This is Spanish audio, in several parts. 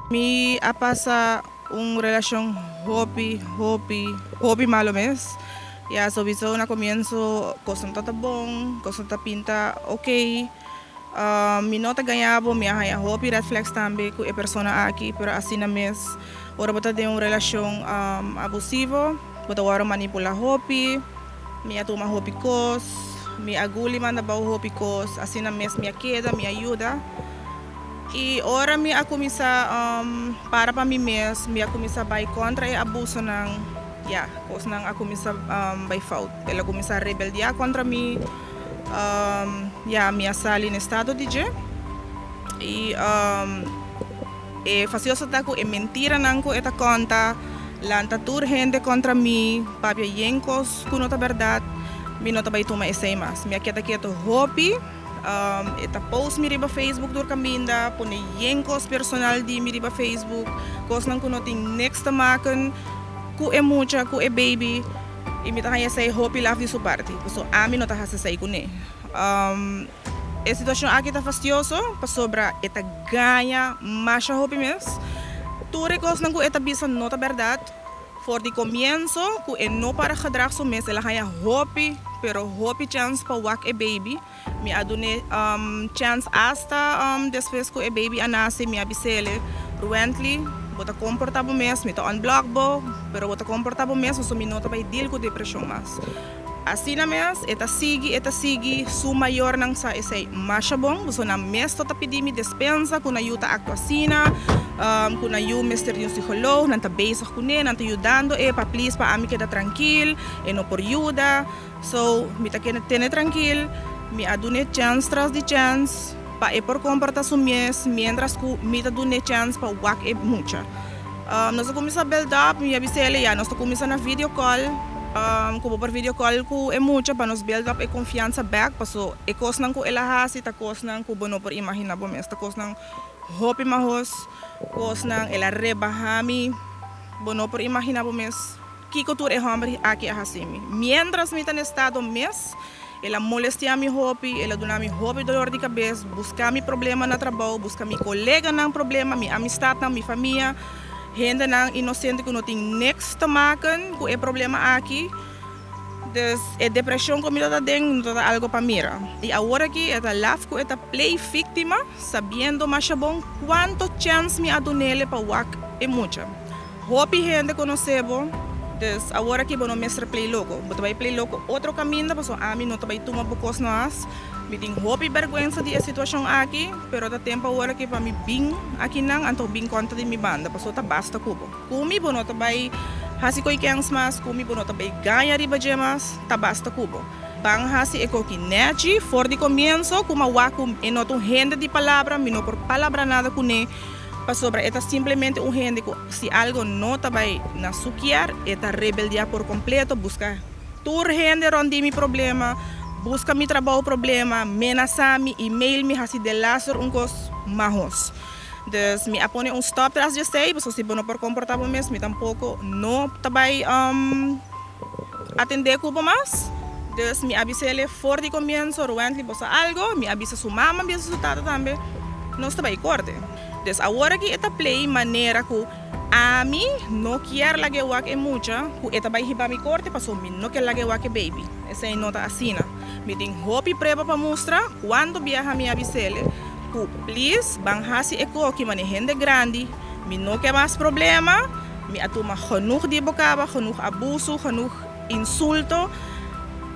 Mi apasa relación hobby malo mes. Ya, so biso na comienzo cosas tá bom, cosas tá pinta ok. Mi nota ganhava, minha raia hobby red flags também com a persona aqui, pero assim na mes. Ora bota de uma relação abusiva, bota ora manipula hobby, minha toma hobby cos, minha aguli manda ba hobby cos, assim na mes minha queda, minha ajuda. E ora mi a começar para mim mesmo, mi a começar vai contra o abuso ng cos nang a começar by fault. Ela começar a rebeldia contra mim, mi a sali no estado de je. E facioso taco e mentira nanko eta conta, lanta tur gente contra mim, papia yenkos kuno ta verdad, mi nota vai tuma essay mas. Mi a quieto hobby. Eta post mi riba Facebook dur kaminda, pone yenkos personal di mi riba Facebook, kos nang kuno ting next te maken, ku e mucha, ku e baby, imita kaya say hobby love di su parte, so ami nota hasa say kune. E situação aqui tá fastioso, pa sobra eta ganha masha hobby mes, ture kos nang ku eta bisa nota verdad, for di comienzo, ku e no para gedrag so mes, ela kaya hobby, pero hobby chance pa wak e baby, mi adune chance hasta después ko e baby anase mi abisele ruently bota comportable mes mi to unblock bo pero bota comportable mes so mi nota bay deal ko depression mas assim na mes eta sigi su mayor nang sa isay mashabong so na mes to tapidi mi despensa kuna yuta actuasina kuna yu mister yung psikolog nanta base ko ne nanta yudando pa please pa ami queda tranquil no por yuda so mi ta tene tranquil mi adune chance tras de chance pa por comportar su mes mientras ku mi adune chance pa wak mucha nós começa a build up mi abisele ya nós começa na video call como por video call ku mucha pa nos build up confiança back pa so kos nang ku elahasi ta kos nang ku bono por imagina bo mes ta kos nang hopi mahos kos nang ela rebahami bono por imagina bo mes kiko tur hambre aqui ahasimi mientras mi tan estado mes ela molestia mi hobby, ela dona mi hobby dolor de cabeça, buscar mi problema na trabalho, buscar mi colega nang problema, mi amistad nang mi família, gente nang inocente que não tem next te maken, com o problema aqui. Dus a depressão que me dá dentro, não dá algo para mira. E agora aqui, esta laugh com esta play vítima, sabendo mais bom quanto chance me adonele para wak é mucha. Hobby gente conhecebo. Dus agora que bono mestre play loco, boto vai play loco outro caminho, paso ami não vai tomar bocos nós, me tem hobby vergonha de a situação aqui, pero da tempo agora que para me bing aqui nang anto bing conta de mi banda, paso ta basta kubo. Kumi bono ta vai hasi ko ikengs mas, kumi bono ta vai ganha riba gemas, ta basta kubo. Bang hasi eko kinechi, for di comienzo, kuma wakum enoto gente de palavra, mi no por palavra nada kune. Sobre esta simplesmente gente que se algo não está bem na suquiar, esta rebeldia por completo, busca tur gente onde mi problema, busca mi trabalho problema, menasami, email mi hasi de laser cos mahos. Dus me apone stop tras de sei, porque se bono por comportable mesmo, me tampouco não está bem atender cubo mais. Dus me avisele for de comienzo, ruently bosa algo, me avisa su mama, me avisa su tata também, não está bem corte. Dus agora que esta play maneira que a mim não quer lage wak é mucha, que esta vai riba mi corte, passou mim não quer lage wak baby. Essa é nota assim, me tem hobby preba para mostrar quando viaja mi avisele, que please bang hasi eko que mane gente grande, me não quer mais problema, me atuma genoeg de bocaba, genoeg abuso, genoeg insulto.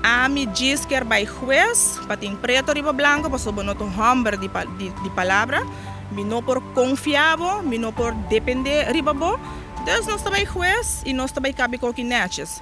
A mi diz que by juez, pating preto riba blanco, passou bonoto hambre de palavra. Mi no por confiável, mi no por depender ribabo, dus nós também juez e nós também cabe com que netes.